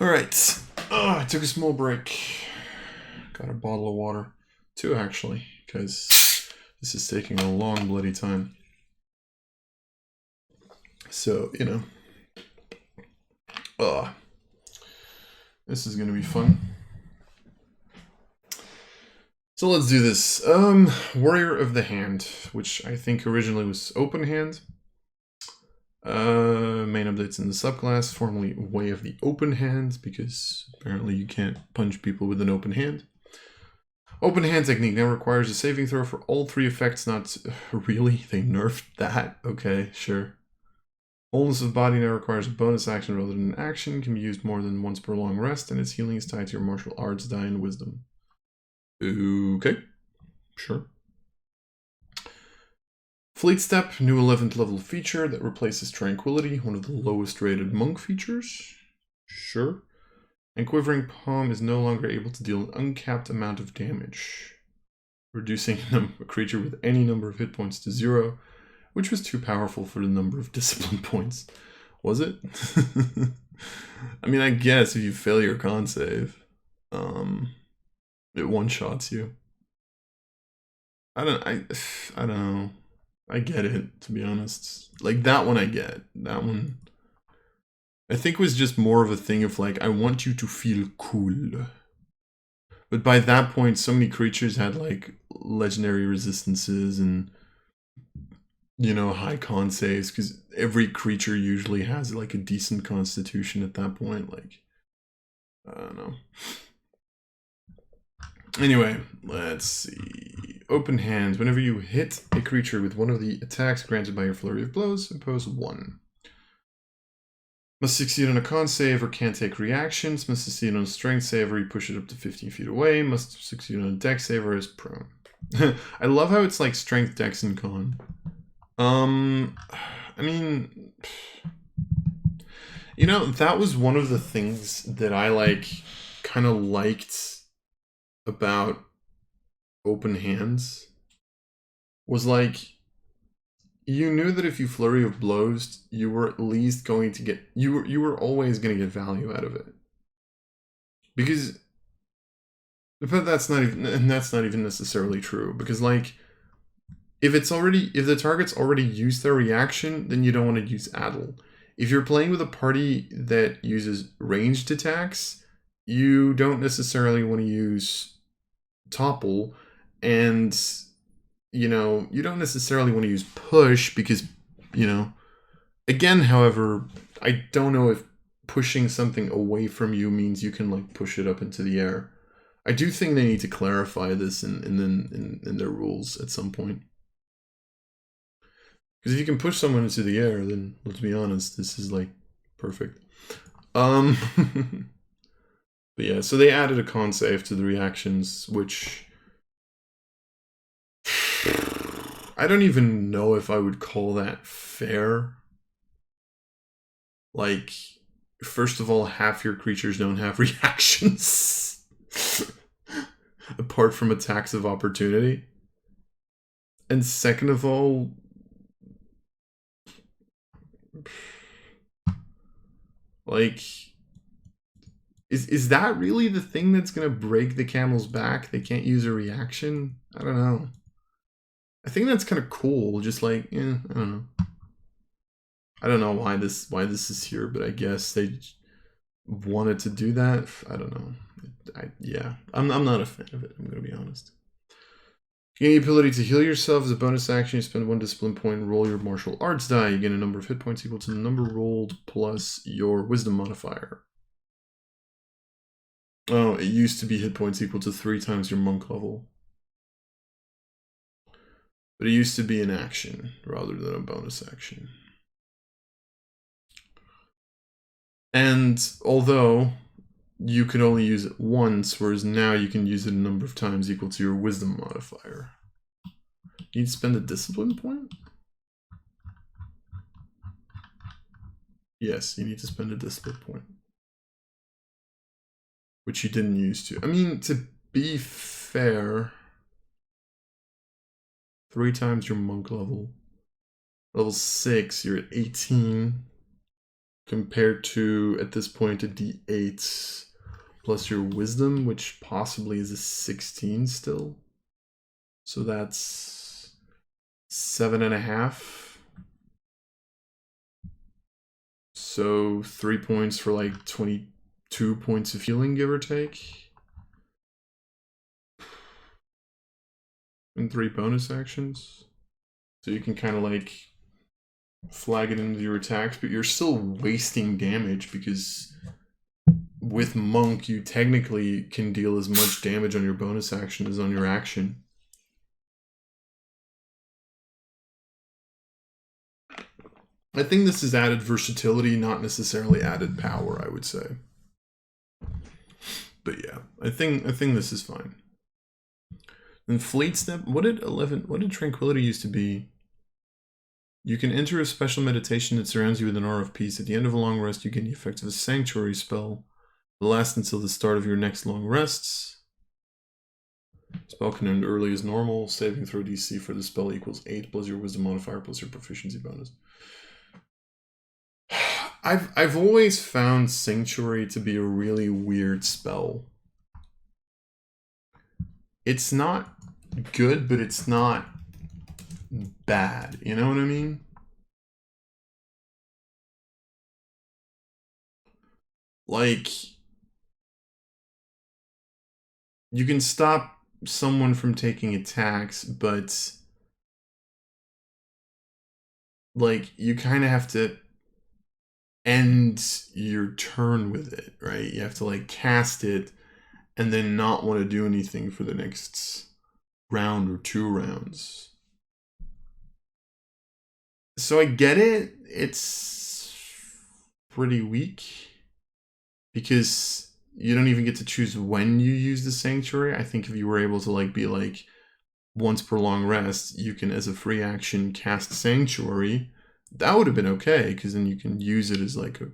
All right. I took a small break. Got a bottle of water. 2 actually, because this is taking a long bloody time. So, you know. This is gonna be fun. So let's do this. Warrior of the Hand, which I think originally was Open Hand. Main updates in the subclass, formerly Way of the Open Hand, because apparently you can't punch people with an open hand. Open hand technique now requires a saving throw for all 3 effects. Not really, they nerfed that. Okay, sure. Wholeness of body now requires a bonus action rather than an action, can be used more than once per long rest, and its healing is tied to your martial arts die and wisdom. Okay, sure. Fleet Step, new 11th level feature that replaces Tranquility, one of the lowest rated monk features. Sure. And Quivering Palm is no longer able to deal an uncapped amount of damage, reducing a creature with any number of hit points to 0, which was too powerful for the number of discipline points. Was it? I mean, I guess if you fail your con save, it one-shots you. I don't know. I get it, to be honest. Like, that one I get. That one, I think, was just more of a thing of like, I want you to feel cool. But by that point, so many creatures had like legendary resistances and, you know, high con saves, because every creature usually has like a decent constitution at that point. Like, I don't know. Anyway, let's see. Open Hands. Whenever you hit a creature with one of the attacks granted by your flurry of blows, impose 1. Must succeed on a con save or can't take reactions. Must succeed on a strength save or you push it up to 15 feet away. Must succeed on a dex save or is prone. I love how it's like strength, dex, and con. I mean, you know, that was one of the things that I like kind of liked about Open Hands, was like, you knew that if you flurry of blows, you were at least going to get, you were always going to get value out of it. Because, but that's not even necessarily true, because like, if the target's already used their reaction, then you don't want to use Addle. If you're playing with a party that uses ranged attacks, you don't necessarily want to use Topple, and you know, you don't necessarily want to use Push because, you know, again, however, I don't know if pushing something away from you means you can like push it up into the air. I do think they need to clarify this in their rules at some point. Because if you can push someone into the air, then let's be honest, this is like perfect. But yeah, so they added a con save to the reactions, which I don't even know if I would call that fair. Like, first of all, half your creatures don't have reactions. Apart from attacks of opportunity. And second of all, like, is that really the thing that's gonna break the camel's back? They can't use a reaction? I don't know. I think that's kind of cool. Just like, I don't know. I don't know why this is here, but I guess they wanted to do that. I don't know. Yeah, I'm not a fan of it. I'm gonna be honest. You gain the ability to heal yourself as a bonus action. You spend 1 discipline point and roll your martial arts die. You gain a number of hit points equal to the number rolled plus your wisdom modifier. Oh, it used to be hit points equal to 3 times your monk level. But it used to be an action rather than a bonus action. And although you could only use it once, whereas now you can use it a number of times equal to your wisdom modifier. You need to spend a discipline point? Yes, you need to spend a discipline point. Which you didn't use to. I mean, to be fair, 3 times your monk level. Level 6, you're at 18. compared to, at this point, a D8 plus your wisdom, which possibly is a 16 still. So that's 7.5. So 3 points for like 22 points of healing, give or take. And 3 bonus actions. So you can kind of like flag it into your attacks, but you're still wasting damage because with Monk, you technically can deal as much damage on your bonus action as on your action. I think this is added versatility, not necessarily added power, I would say. But yeah, I think this is fine. And Fleet Step, what did Tranquility used to be? You can enter a special meditation that surrounds you with an aura of peace. At the end of a long rest, you gain the effect of a sanctuary spell. It lasts until the start of your next long rests. Spell can end early as normal. Saving throw DC for the spell equals 8 plus your wisdom modifier plus your proficiency bonus. I've always found Sanctuary to be a really weird spell. It's not good, but it's not bad. You know what I mean? Like, you can stop someone from taking attacks, but like, you kind of have to end your turn with it, right? You have to like cast it and then not want to do anything for the next round or 2 rounds. So I get it. It's pretty weak because you don't even get to choose when you use the Sanctuary. I think if you were able to like be like once per long rest, you can as a free action cast Sanctuary. That would have been okay, because then you can use it as like a,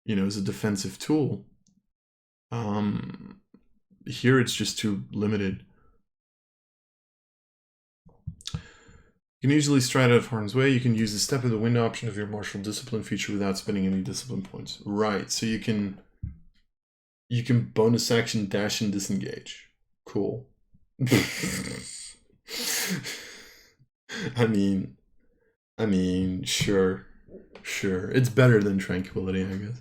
you know, as a defensive tool. Here it's just too limited. You can easily stride out of harm's way. You can use the Step of the Wind option of your martial discipline feature without spending any discipline points. Right, so you can bonus action dash and disengage. Cool. I mean, sure. It's better than Tranquility, I guess.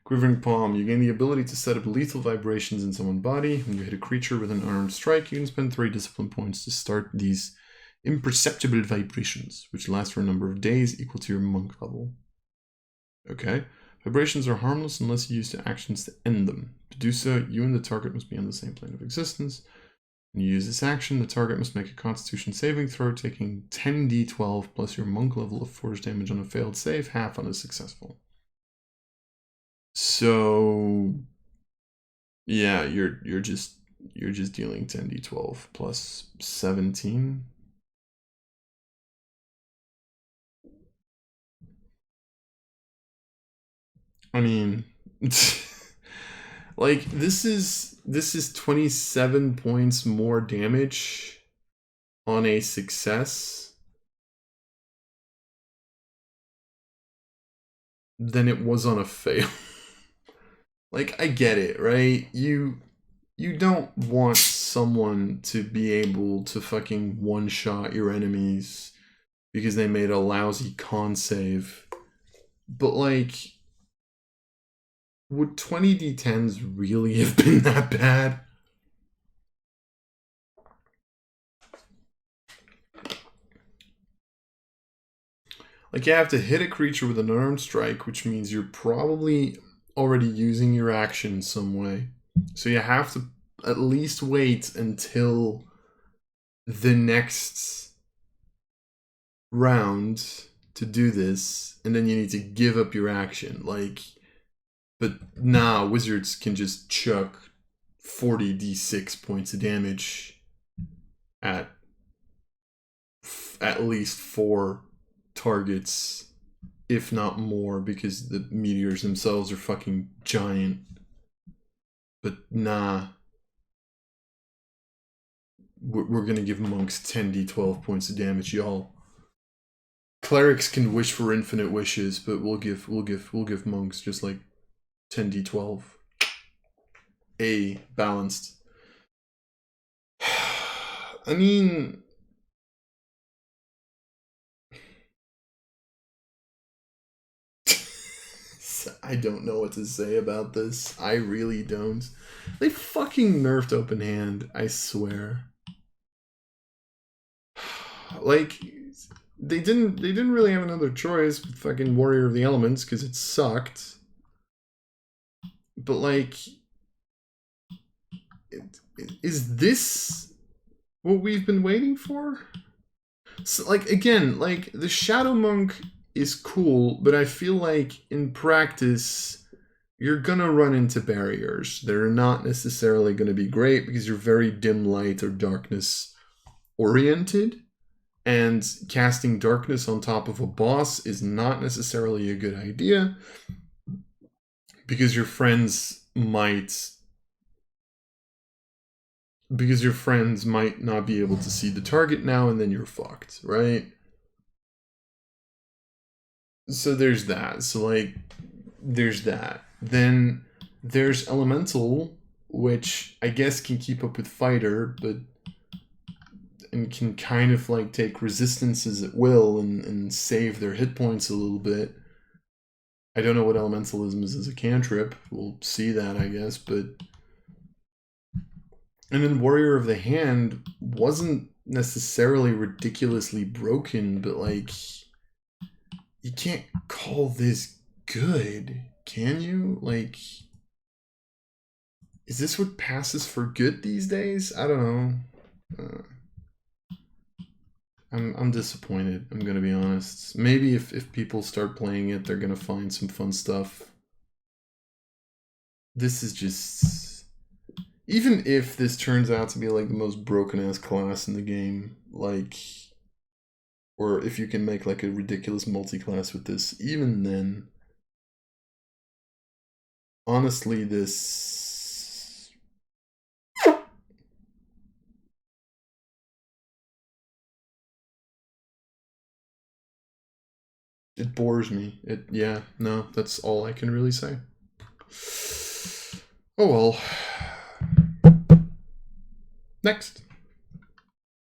Quivering Palm. You gain the ability to set up lethal vibrations in someone's body. When you hit a creature with an unarmed strike, you can spend 3 discipline points to start these imperceptible vibrations, which last for a number of days equal to your monk level. Okay. Vibrations are harmless unless you use actions to end them. To do so, you and the target must be on the same plane of existence. When you use this action, the target must make a Constitution saving throw, taking 10d12 plus your monk level of force damage on a failed save, half on a successful. So, yeah, you're just dealing 10d12 plus 17. I mean, like this is 27 points more damage on a success than it was on a fail. Like, I get it, right? You don't want someone to be able to fucking one-shot your enemies because they made a lousy con save. But like, would 20 d10s really have been that bad? Like, you have to hit a creature with an unarmed strike, which means you're probably already using your action some way. So you have to at least wait until the next round to do this, and then you need to give up your action. Like, but nah, wizards can just chuck 40d6 points of damage at least 4 targets, if not more, because the meteors themselves are fucking giant. But nah, we're gonna give monks 10d12 points of damage, y'all. Clerics can wish for infinite wishes, but we'll give monks just like 10d12. Balanced. I mean, I don't know what to say about this. I really don't. They fucking nerfed open hand, I swear. Like, they didn't really have another choice with fucking Warrior of the Elements because it sucked. But like, is this what we've been waiting for? So, like, again, like, the Shadow Monk is cool, but I feel like in practice, you're gonna run into barriers. They're not necessarily gonna be great because you're very dim light or darkness oriented, and casting darkness on top of a boss is not necessarily a good idea because your friends might not be able to see the target now, and then you're fucked, right? So there's that. So like, there's that. Then there's Elemental, which I guess can keep up with Fighter, but and can kind of like take resistances at will and save their hit points a little bit. I don't know what Elementalism is as a cantrip. We'll see that, I guess, but... And then Warrior of the Hand wasn't necessarily ridiculously broken, but like, you can't call this good, can you? Like, is this what passes for good these days? I don't know. I'm disappointed, I'm gonna be honest. Maybe if people start playing it, they're gonna find some fun stuff. This is just... Even if this turns out to be like the most broken-ass class in the game, like... Or if you can make like a ridiculous multi-class with this, even then... Honestly, this... It bores me. Yeah, no, that's all I can really say. Oh well. Next.